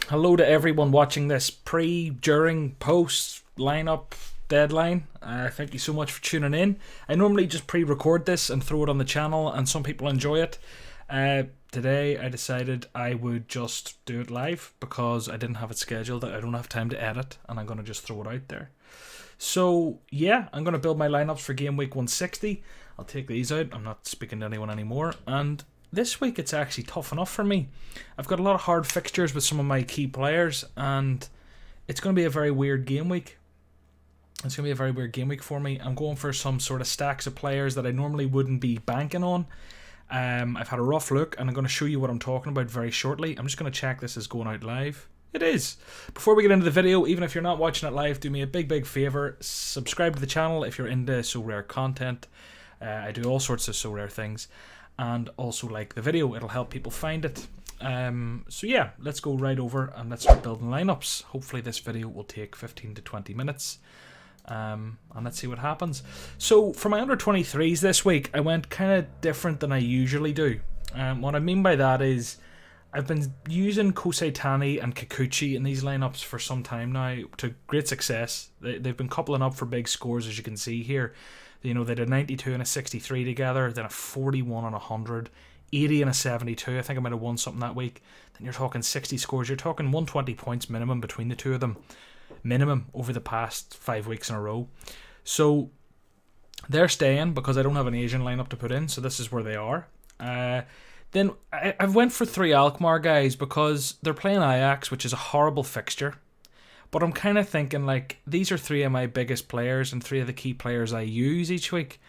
Hello to everyone watching this pre, during, post lineup deadline. Thank you so much for tuning in. I normally just pre-record this and throw it on the channel, and some people enjoy it. Today I decided I would just do it live because I didn't have it scheduled. I don't have time to edit, and I'm going to just throw it out there. So yeah, I'm going to build my lineups for game week 160. I'll take these out. I'm not speaking to anyone anymore. And this week it's actually tough enough for me. I've got a lot of hard fixtures with some of my key players, and it's going to be a very weird game week. It's going to be a very weird game week for me. I'm going for some sort of stacks of players that I normally wouldn't be banking on. I've had a rough look, and I'm going to show you what I'm talking about very shortly. I'm just going to check this is going out live. It is. Before we get into the video, even if you're not watching it live, do me a big favour. Subscribe to the channel if you're into Sorare content. I do all sorts of Sorare things. And also like the video. It'll help people find it. So yeah, let's go right over and let's start building lineups. Hopefully this video will take 15 to 20 minutes. And let's see what happens. So for my under 23s this week, I went kind of different than I usually do. What I mean by that is I've been using Kosei Tani and Kikuchi in these lineups for some time now to great success. They've been coupling up for big scores, as you can see here. You know, they did a 92 and a 63 together, then a 41 and a 100, 80 and a 72. I think I might have won something that week. Then you're talking 60 scores. You're talking 120 points minimum between the two of them. Minimum over the past 5 weeks in a row. So they're staying because I don't have an Asian lineup to put in, so this is where they are. Then I've went for 3 Alkmaar guys because they're playing Ajax, which is a horrible fixture. But I'm kind of thinking, like, these are 3 of my biggest players and 3 of the key players I use each week.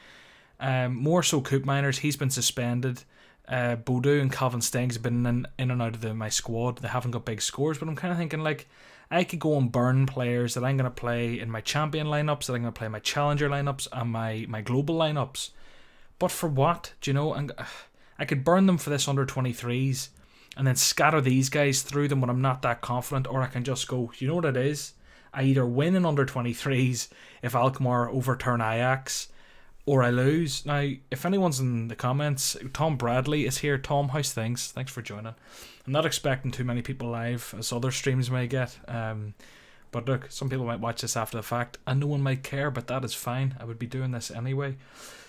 More so Coop Miners, he's been suspended. Bodu and Calvin Stengs have been in and out of my squad. They haven't got big scores, but I'm kind of thinking, like, I could go and burn players that I'm going to play in my champion lineups, that I'm going to play in my challenger lineups, and my global lineups. But for what? Do you know? I could burn them for this under 23s. And then scatter these guys through them when I'm not that confident, or I can just go, you know what it is? I either win in under 23s if Alkmaar overturn Ajax, or I lose. Now, if anyone's in the comments, Tom Bradley is here. Tom, how's things? Thanks for joining. I'm not expecting too many people live, as other streams may get. But look, some people might watch this after the fact, and no one might care, but that is fine. I would be doing this anyway.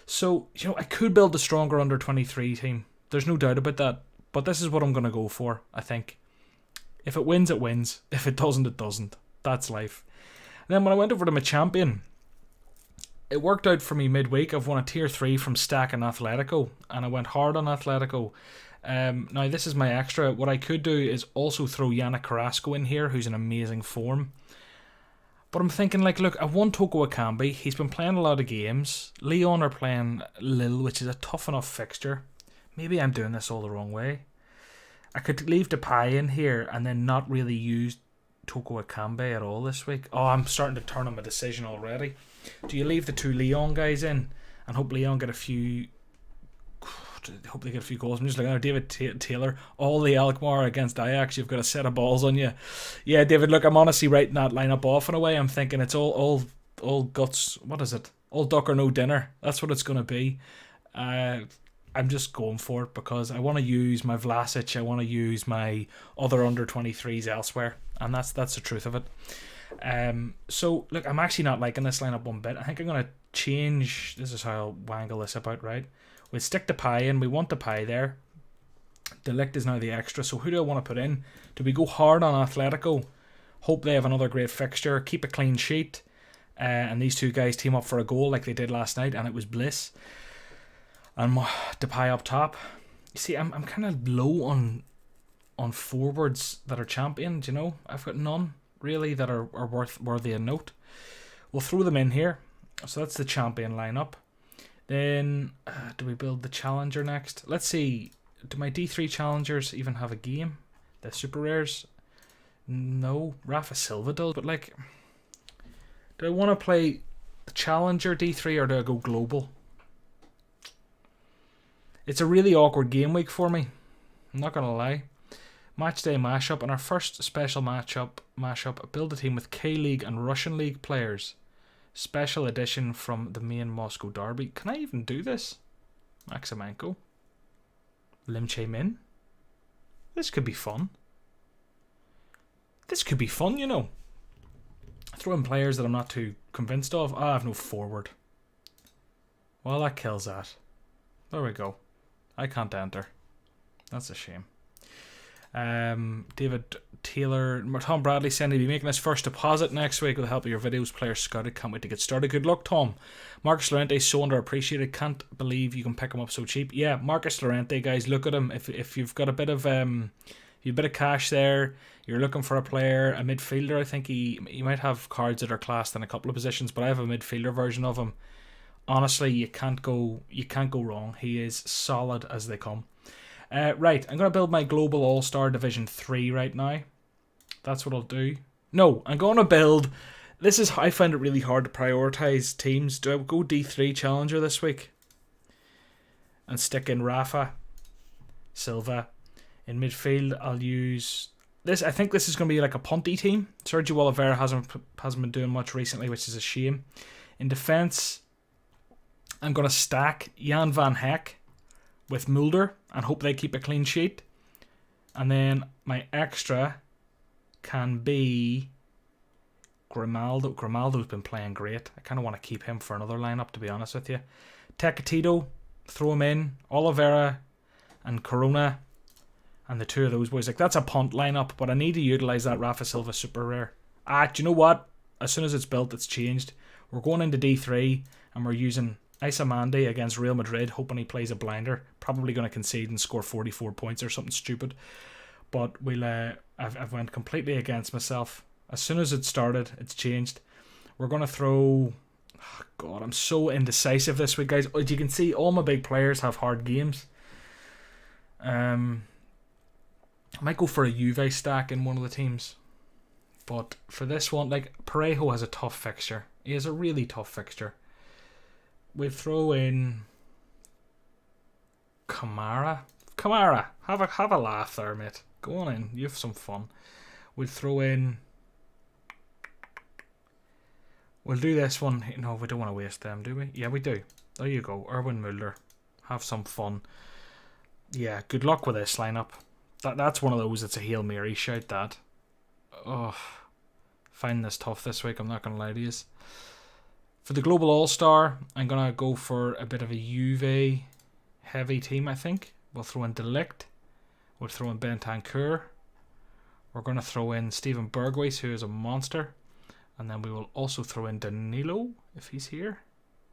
So, you know, I could build a stronger under 23 team. There's no doubt about that. But this is what I'm going to go for, I think. If it wins, it wins. If it doesn't, it doesn't. That's life. And then when I went over to my champion, it worked out for me midweek. I've won a tier 3 from Stack and Atletico, and I went hard on Atletico. Now, this is my extra. What I could do is also throw Yannick Carrasco in here, who's in amazing form. But I'm thinking, like, look, I've won Toko Akambi. He's been playing a lot of games. Leon are playing Lille, which is a tough enough fixture. Maybe I'm doing this all the wrong way. I could leave Depay in here and then not really use Toko Akambi at all this week. Oh, I'm starting to turn on my decision already. Do you leave the 2 Leon guys in and hope Leon get a few... Hope they get a few goals. I'm just looking at David Taylor. All the Alkmaar against Ajax. You've got a set of balls on you. Yeah, David, look, I'm honestly writing that lineup off in a way. I'm thinking it's all guts. What is it? All duck or no dinner. That's what it's going to be. I'm just going for it because I want to use my Vlasic, I want to use my other under 23s elsewhere, and that's the truth of it. So look, I'm actually not liking this lineup one bit. I think I'm going to change. This is how I'll wangle this about, right? We'll stick the pie in. We want the pie there. Delict is now the extra. So who do I want to put in? Do we go hard on Atletico? Hope they have another great fixture. Keep a clean sheet. And these 2 guys team up for a goal like they did last night, and it was bliss. And Depay up top. You see, I'm kind of low on forwards that are champions, you know. I've got none, really, that are worthy of note. We'll throw them in here. So that's the champion lineup. Then, do we build the challenger next? Let's see. Do my D3 challengers even have a game? The super rares? No. Rafa Silva does. But, like, do I want to play the challenger D3 or do I go global? It's a really awkward game week for me. I'm not going to lie. Matchday mashup. And our first special mashup, build a team with K-League and Russian League players. Special edition from the main Moscow derby. Can I even do this? Maximenko. Lim Chae Min. This could be fun. This could be fun, you know. Throw in players that I'm not too convinced of. I have no forward. Well, that kills that. There we go. I can't enter. That's a shame. David Taylor, Tom Bradley said he'll be making his first deposit next week with the help of your videos. Players scouted. Can't wait to get started. Good luck, Tom. Marcus Llorente is so underappreciated. Can't believe you can pick him up so cheap. Yeah, Marcus Llorente, guys, look at him. If you've got a bit of cash there, you're looking for a player, a midfielder. I think he might have cards that are classed in a couple of positions, but I have a midfielder version of him. Honestly, you can't go wrong. He is solid as they come. Right, I'm going to build my Global All-Star Division 3 right now. That's what I'll do. No, I'm going to build... This is... I find it really hard to prioritise teams. Do I go D3 Challenger this week? And stick in Rafa Silva. In midfield, I'll use... this. I think this is going to be like a punty team. Sergio Oliveira hasn't been doing much recently, which is a shame. In defence, I'm going to stack Jan van Heck with Mulder and hope they keep a clean sheet. And then my extra can be Grimaldo. Grimaldo's been playing great. I kind of want to keep him for another lineup, to be honest with you. Tecatito, throw him in. Oliveira and Corona and the two of those boys. Like, that's a punt lineup, but I need to utilise that Rafa Silva super rare. Do you know what? As soon as it's built, it's changed. We're going into D3 and we're using Isamandi against Real Madrid, hoping he plays a blinder. Probably going to concede and score 44 points or something stupid. But we'll. I've went completely against myself. As soon as it started, it's changed. We're going to throw... Oh God, I'm so indecisive this week, guys. As you can see, all my big players have hard games. I might go for a Juve stack in one of the teams. But for this one, like, Parejo has a tough fixture. He has a really tough fixture. We'll throw in Kamara. Kamara, have a laugh there, mate. Go on in, you have some fun. We'll throw in... We'll do this one. No, we don't want to waste them, do we? Yeah, we do. There you go, Erwin Mulder. Have some fun. Yeah, good luck with this lineup. That's one of those, it's a Hail Mary shout, that. Oh, find this tough this week, I'm not going to lie to you. For the Global All-Star, I'm going to go for a bit of a Juve heavy team, I think. We'll throw in De Ligt. We'll throw in Bentancur. We're going to throw in Steven Berghuis, who is a monster. And then we will also throw in Danilo, if he's here.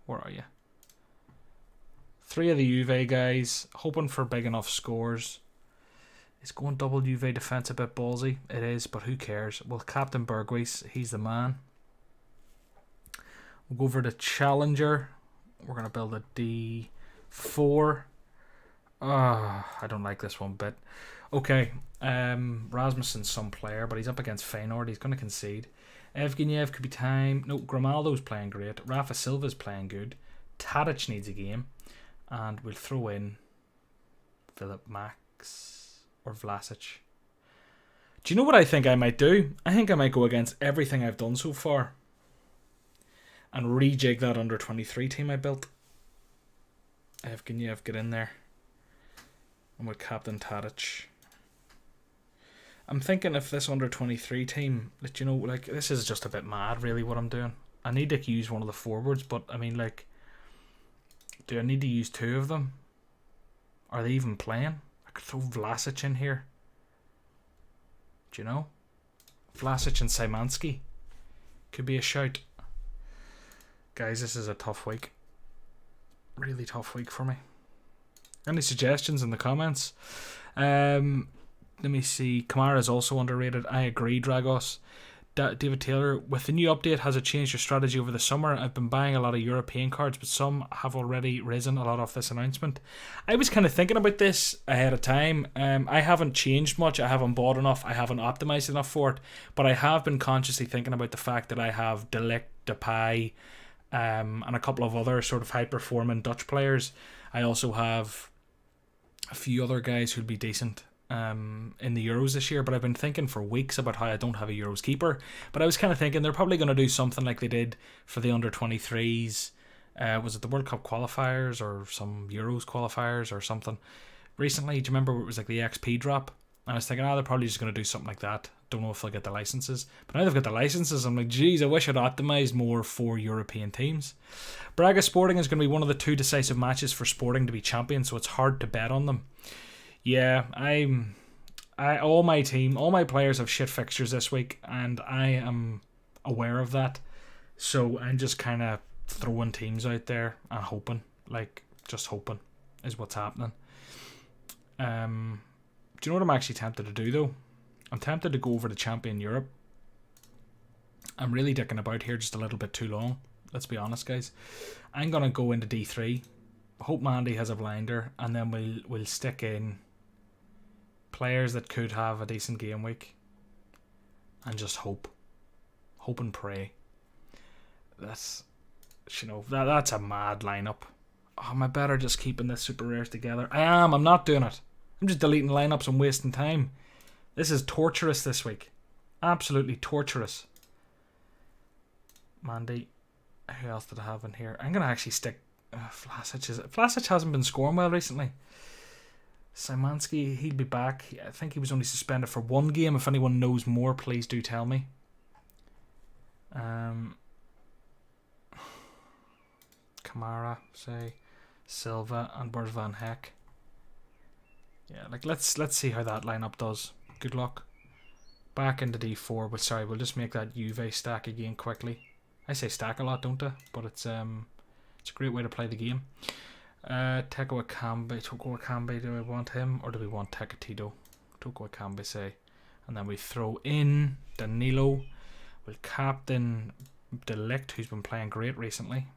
Where are you? 3 of the Juve guys, hoping for big enough scores. Is going double Juve defence a bit ballsy? It is, but who cares? Well, Captain Berghuis, he's the man. We'll go for the Challenger. We're going to build a D4. I don't like this one bit. Okay, Rasmussen's some player, but he's up against Feyenoord. He's going to concede. Evgeniev could be time. No, Grimaldo's playing great. Rafa Silva's playing good. Tadic needs a game. And we'll throw in Philip Max or Vlasic. Do you know what I think I might do? I think I might go against everything I've done so far and rejig that under 23 team I built. Evgeniev, get in there. And with Captain Tadic. I'm thinking if this under 23 team, that, you know, like, this is just a bit mad really what I'm doing. I need to use one of the forwards, but I mean, like, do I need to use 2 of them? Are they even playing? I could throw Vlasic in here. Do you know? Vlasic and Szymanski could be a shout. Guys, this is a tough week. Really tough week for me. Any suggestions in the comments? Let me see. Kamara is also underrated. I agree, Dragos. David Taylor, with the new update, has it changed your strategy over the summer? I've been buying a lot of European cards, but some have already risen a lot off this announcement. I was kind of thinking about this ahead of time. I haven't changed much. I haven't bought enough. I haven't optimized enough for it. But I have been consciously thinking about the fact that I have De Ligt, Depay, and a couple of other sort of high-performing Dutch players. I also have a few other guys who'd be decent in the Euros this year, but I've been thinking for weeks about how I don't have a Euros keeper. But I was kind of thinking they're probably going to do something like they did for the under-23s. Was it the World Cup qualifiers or some Euros qualifiers or something recently? Do you remember it was like the XP drop? And I was thinking, they're probably just going to do something like that. Don't know if they'll get the licenses. But now they've got the licenses, I'm like, geez, I wish I'd optimised more for European teams. Braga Sporting is going to be one of the 2 decisive matches for Sporting to be champion, so it's hard to bet on them. Yeah, all my players have shit fixtures this week, and I am aware of that. So I'm just kind of throwing teams out there and hoping, just hoping is what's happening. Do you know what I'm actually tempted to do though? I'm tempted to go over to Champion Europe. I'm really dicking about here just a little bit too long. Let's be honest, guys. I'm gonna go into D3. Hope Mandy has a blinder, and then we'll stick in players that could have a decent game week, and just hope and pray. That's a mad lineup. Oh, am I better just keeping this super rares together? I'm not doing it. I'm just deleting lineups and wasting time. This is torturous this week. Absolutely torturous. Mandy. Who else did I have in here? I'm going to actually stick Vlasic. Vlasic hasn't been scoring well recently. Szymanski, he'll be back. I think he was only suspended for 1 game. If anyone knows more, please do tell me. Kamara, say Silva, and where's Van Heck? Yeah, let's see how that lineup does. Good luck. Back into D4, but sorry, we'll just make that Juve stack again quickly. I say stack a lot, don't I? But it's a great way to play the game. Toko Akambe, do I want him or do we want Tekatito? Toko Akambe, say. And then we throw in Danilo. We'll captain Delict, who's been playing great recently.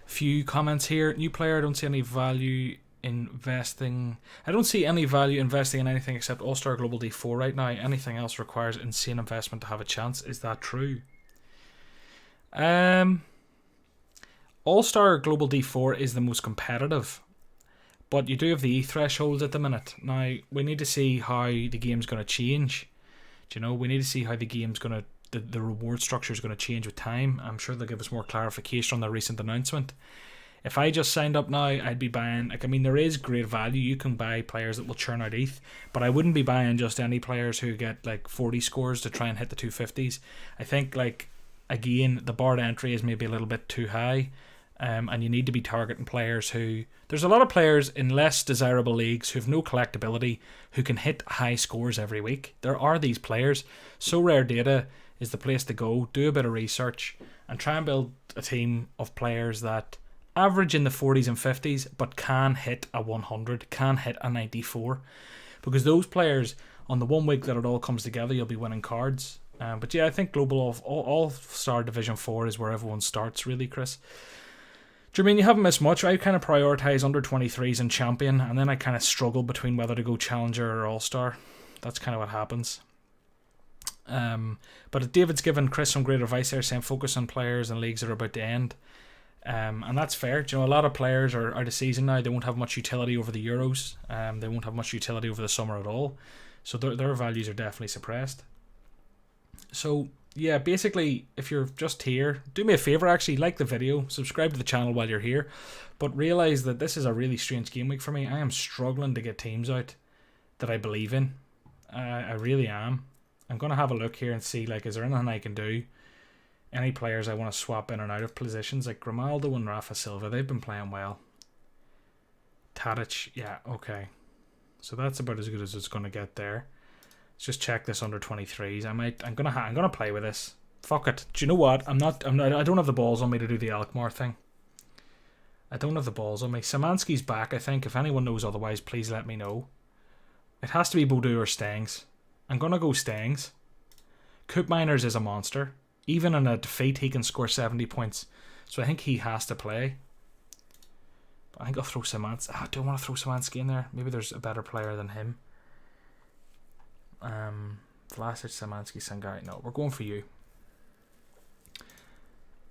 Few comments here. New player, I don't see any value investing. I don't see any value investing in anything except All-Star Global D4 right now. Anything else requires insane investment to have a chance. Is that true? All-Star Global D4 is the most competitive, but you do have the E thresholds at the minute. Now, we need to see how the game's going to change. Do you know, we need to see how the game's going to, the reward structure is going to change with time. I'm sure they'll give us more clarification on their recent announcement. If I just signed up now, I'd be buying, there is great value. You can buy players that will churn out ETH, but I wouldn't be buying just any players who get 40 scores to try and hit the 250s. I think, again, the bar to entry is maybe a little bit too high. And you need to be targeting players who... There's a lot of players in less desirable leagues who have no collectability who can hit high scores every week. There are these players. Sorare Data is the place to go. Do a bit of research and try and build a team of players that average in the 40s and 50s but can hit a 100, can hit a 94. Because those players, on the 1 week that it all comes together, you'll be winning cards. But yeah, I think Global All-Star Division 4 is where everyone starts, really, Chris. Jermaine, you haven't missed much. I kind of prioritise under 23s and Champion, and then I kind of struggle between whether to go Challenger or All-Star. That's kind of what happens. But David's given Chris some great advice there, saying focus on players and leagues that are about to end. And that's fair. Do you know, a lot of players are out of season now. They won't have much utility over the Euros. They won't have much utility over the summer at all. So their values are definitely suppressed. So... yeah, basically, if you're just here, do me a favour, actually, like the video, subscribe to the channel while you're here, but realise that this is a really strange game week for me. I am struggling to get teams out that I believe in. I really am. I'm going to have a look here and see, is there anything I can do? Any players I want to swap in and out of positions, like Grimaldo and Rafa Silva, they've been playing well. Tadic, yeah, okay. So that's about as good as it's going to get there. Let's just check this under 23s. I'm gonna play with this. Fuck it. Do you know what? I don't have the balls on me to do the Alkmaar thing. I don't have the balls on me. Szymanski's back, I think. If anyone knows otherwise, please let me know. It has to be Boudou or Stengs. I'm gonna go Stengs. Coop Miners is a monster. Even in a defeat, he can score 70 points. So I think he has to play. But I think I'll throw Szymanski. I don't want to throw Szymanski in there. Maybe there's a better player than him. Vlasic, Szymanski, Sangari. No, we're going for you.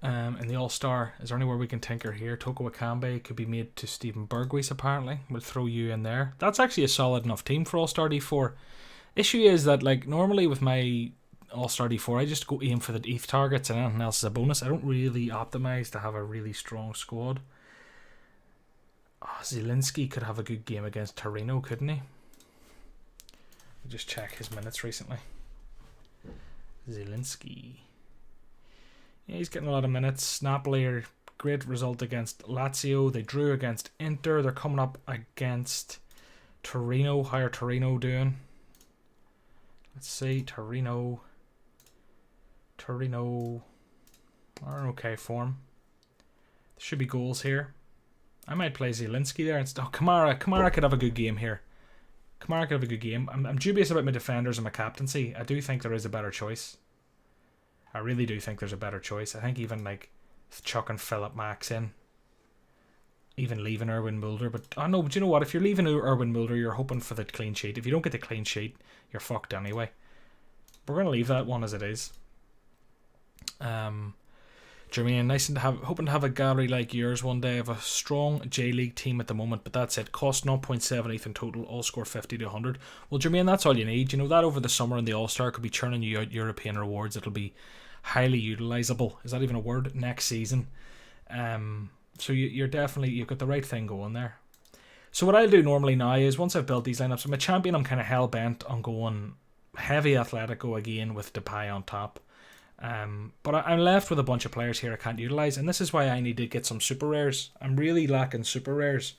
In the All-Star, is there anywhere we can tinker here? Toko Akambe could be made to Steven Berghuis, apparently. We'll throw you in there. That's actually a solid enough team for All-Star D4. Issue is that, normally with my All-Star D4, I just go aim for the ETH targets and anything else is a bonus. I don't really optimize to have a really strong squad. Oh, Zielinski could have a good game against Torino, couldn't he? me just check his minutes recently. Zielinski. Yeah, he's getting a lot of minutes. Napoli are great result against Lazio. They drew against Inter. They're coming up against Torino. How are Torino doing? Let's see. Torino are in okay form. There should be goals here. I might play Zielinski there instead. Oh, Kamara could have a good game here. Kamara could have a good game. I'm dubious about my defenders and my captaincy. I do think there is a better choice. I really do think there's a better choice. I think even like chucking Philip Max in, even leaving Erwin Mulder. But I know, but you know what? If you're leaving Erwin Mulder, you're hoping for the clean sheet. If you don't get the clean sheet, you're fucked anyway. We're gonna leave that one as it is. Jermaine, nice to have, hoping to have a gallery like yours one day. I have a strong J League team at the moment, but that's it. Cost 0.78 in total, all score 50 to 100. Well, Jermaine, that's all you need. You know, that over the summer and the All-Star could be churning you out European rewards. It'll be highly utilisable. Is that even a word? Next season. So you're definitely, you've got the right thing going there. So what I'll do normally now is, once I've built these lineups, I'm a champion, I'm kind of hell-bent on going heavy Atletico again with Depay on top. But I'm left with a bunch of players here I can't utilise, and this is why I need to get some super rares. I'm really lacking super rares,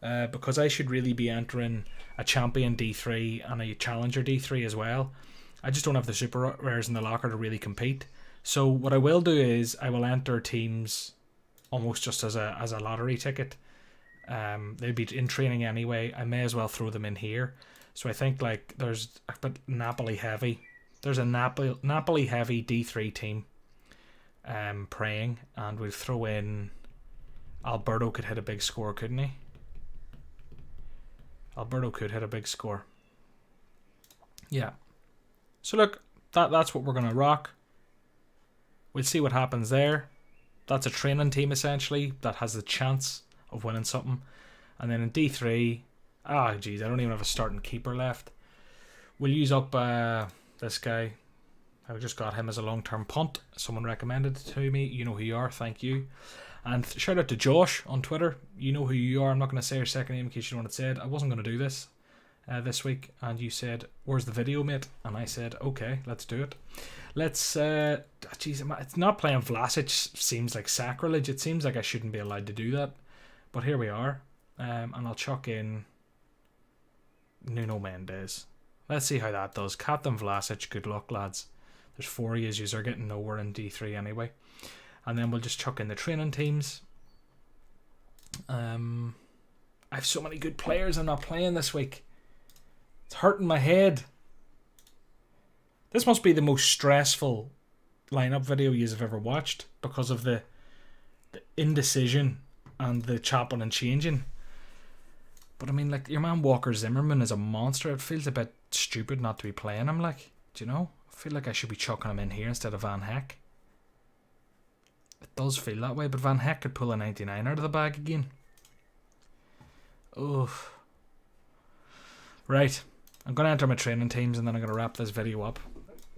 because I should really be entering a champion D3 and a challenger D3 as well. I just don't have the super rares in the locker to really compete. So what I will do is I will enter teams almost just as a lottery ticket. They'd be in training anyway. I may as well throw them in here. So I think like there's a bit Napoli heavy. There's a Napoli heavy D3 team praying, and we'll throw in Alberto. Could hit a big score, couldn't he? Alberto could hit a big score. Yeah. So look, that's what we're going to rock. We'll see what happens there. That's a training team essentially that has the chance of winning something. And then in D3, geez, I don't even have a starting keeper left. We'll use up this guy. I just got him as a long-term punt. Someone recommended it to me. You know who you are. Thank you. And shout out to Josh on Twitter. You know who you are. I'm not going to say your second name in case you don't want it said. I wasn't going to do this week, and you said, "Where's the video, mate?" And I said, "Okay, let's do it." Let's. Geez, it's not playing Vlasic seems like sacrilege. It seems like I shouldn't be allowed to do that, but here we are. And I'll chuck in Nuno Mendes. Let's see how that does. Captain Vlasic, good luck, lads. There's 4 years, you're getting nowhere in D3 anyway. And then we'll just chuck in the training teams. I have so many good players I'm not playing this week. It's hurting my head. This must be the most stressful lineup video you've ever watched because of the indecision and the chopping and changing. But I mean, like, your man Walker Zimmerman is a monster. It feels a bit stupid not to be playing him, like, do you know? I feel like I should be chucking him in here instead of Van Heck. It does feel that way, but Van Heck could pull a 99 out of the bag again. Oof. Right. I'm going to enter my training teams and then I'm going to wrap this video up.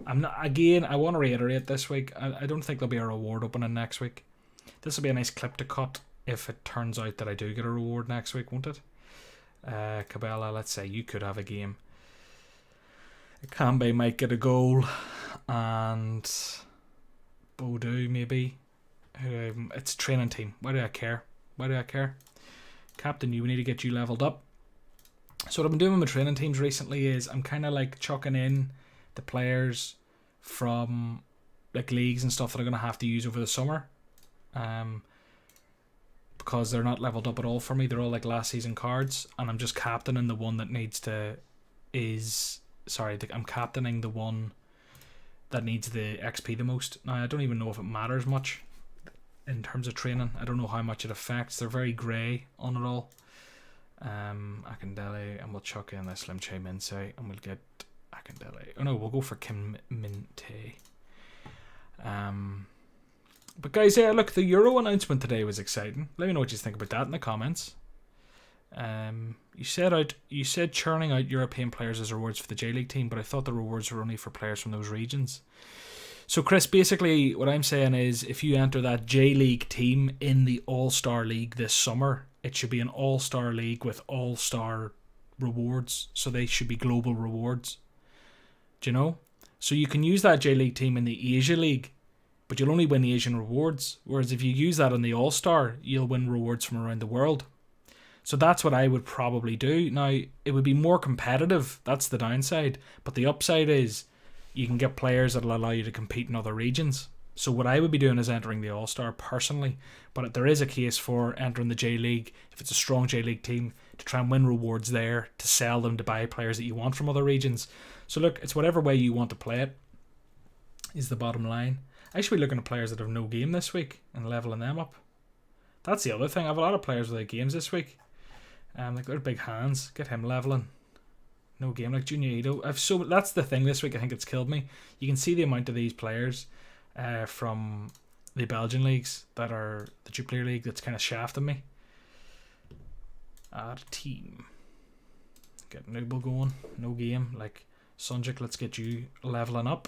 I want to reiterate this week, I don't think there'll be a reward opening next week. This will be a nice clip to cut if it turns out that I do get a reward next week, won't it? Cabela, let's say you could have a game. Kambe might get a goal, and Bodu maybe. It's a training team. Why do I care? Captain, you need to get you leveled up. So what I've been doing with my training teams recently is I'm kind of like chucking in the players from like leagues and stuff that I'm going to have to use over the summer. Because they're not leveled up at all for me. They're all like last season cards, and I'm just captaining the one that I'm captaining the one that needs the XP the most. Now, I don't even know if it matters much in terms of training. I don't know how much it affects. They're very grey on it all. Akindele, and we'll chuck in this Limche Mince, and we'll get Akindele. Oh no, we'll go for Kim Minte. But guys, yeah, look, the Euro announcement today was exciting. Let me know what you think about that in the comments. You said churning out European players as rewards for the J League team, but I thought the rewards were only for players from those regions. So Chris, basically what I'm saying is if you enter that J League team in the All-Star League this summer, it should be an All-Star League with All-Star rewards. So they should be global rewards. Do you know? So you can use that J-League team in the Asia League, but you'll only win the Asian rewards. Whereas if you use that in the All-Star, you'll win rewards from around the world. So that's what I would probably do. Now, it would be more competitive. That's the downside. But the upside is you can get players that will allow you to compete in other regions. So what I would be doing is entering the All-Star personally. But there is a case for entering the J-League, if it's a strong J-League team, to try and win rewards there, to sell them, to buy players that you want from other regions. So look, it's whatever way you want to play it is the bottom line. I should be looking at players that have no game this week and leveling them up. That's the other thing. I have a lot of players without games this week. Like they're big hands. Get him leveling. No game, like Junior Ito. That's the thing this week. I think it's killed me. You can see the amount of these players from the Belgian leagues that are the Jupiler League that's kind of shafting me. Add a team. Get Nubel going. No game. Like Sunjik, let's get you leveling up.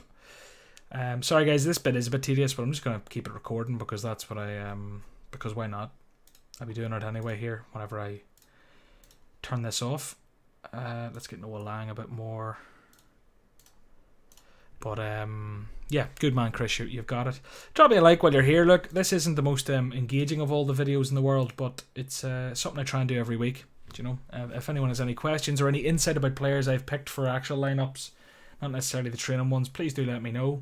Sorry guys, this bit is a bit tedious, but I'm just gonna keep it recording because that's what because why not? I'll be doing it anyway here whenever I turn this off. Let's get Noah Lang a bit more. But yeah, good man Chris, you've got it. Drop me a like while you're here. Look, this isn't the most engaging of all the videos in the world, but it's something I try and do every week. Do you know? If anyone has any questions or any insight about players I've picked for actual lineups, not necessarily the training ones, please do let me know.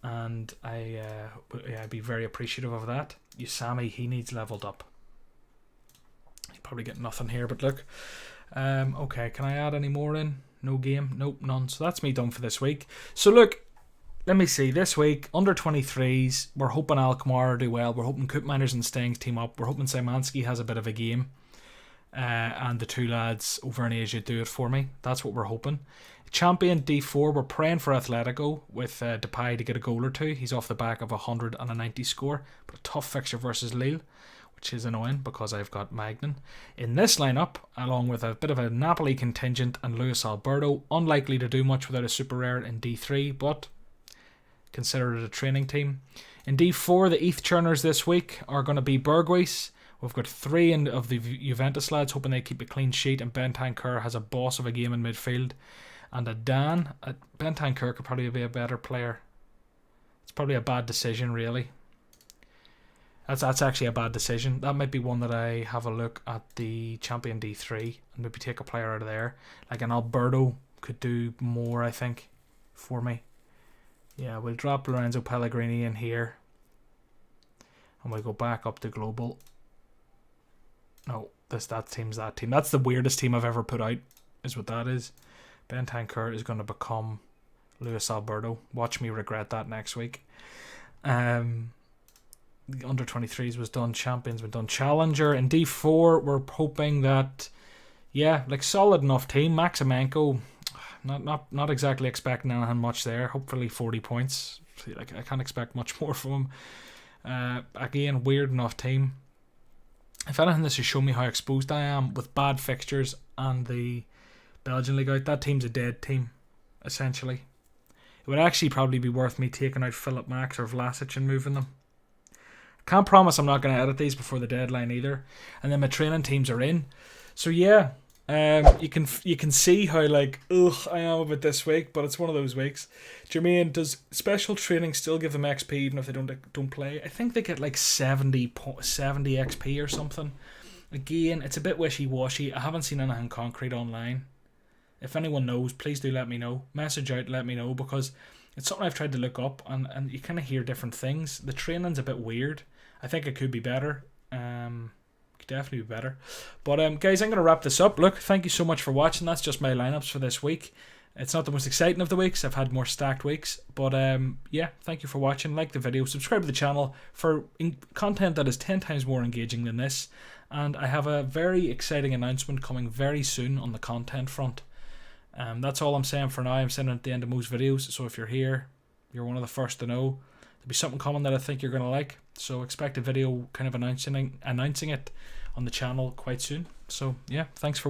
And I'd be very appreciative of that. Usami, he needs leveled up. He'll probably get nothing here, but look. Okay, can I add any more in? No game? Nope, none. So that's me done for this week. So look, let me see. This week, under 23s, we're hoping Alkmaar do well. We're hoping Coop Miners and Stengs team up. We're hoping Szymanski has a bit of a game. And the two lads over in Asia do it for me. That's what we're hoping. Champion D4, we're praying for Atletico with Depay to get a goal or two. He's off the back of 190 score, but a tough fixture versus Lille, which is annoying because I've got Magnan. In this lineup, along with a bit of a Napoli contingent and Luis Alberto, unlikely to do much without a super rare in D3, but consider it a training team. In D4, the ETH churners this week are going to be Berghuis. We've got 3 of the Juventus lads, hoping they keep a clean sheet, and Bentancur has a boss of a game in midfield. And a Dan. Bentancur could probably be a better player. It's probably a bad decision, really. That's actually a bad decision. That might be one that I have a look at the Champion D3 and maybe take a player out of there. Like an Alberto could do more, I think, for me. Yeah, we'll drop Lorenzo Pellegrini in here. And we'll go back up to global. No, that team's that team. That's the weirdest team I've ever put out, is what that is. Bentancur is going to become Luis Alberto. Watch me regret that next week. The under 23s was done. Champions been done. Challenger in D4. We're hoping that, yeah, like solid enough team. Maximenko, not exactly expecting anything much there. Hopefully 40 points. Like I can't expect much more from him. Again, weird enough team. If anything, this has shown me how exposed I am with bad fixtures and the Belgian league out. That team's a dead team, essentially. It would actually probably be worth me taking out Philip Max or Vlasic and moving them. Can't promise I'm not going to edit these before the deadline either. And then my training teams are in. So yeah, you can see how like I am about this week, but it's one of those weeks. Jermaine, does special training still give them XP even if they don't play? I think they get like 70 XP or something. Again, it's a bit wishy-washy. I haven't seen anything concrete online. If anyone knows, please do let me know. Message out, let me know, because it's something I've tried to look up and you kind of hear different things. The training's a bit weird. I think it could be better. Could definitely be better. But guys, I'm going to wrap this up. Look, thank you so much for watching. That's just my lineups for this week. It's not the most exciting of the weeks. I've had more stacked weeks. But yeah, thank you for watching. Like the video. Subscribe to the channel for content that is 10 times more engaging than this. And I have a very exciting announcement coming very soon on the content front. That's all I'm saying for now. I'm saying it at the end of most videos. So if you're here, you're one of the first to know. There'll be something coming that I think you're going to like. So expect a video kind of announcing it on the channel quite soon. So yeah, thanks for watching.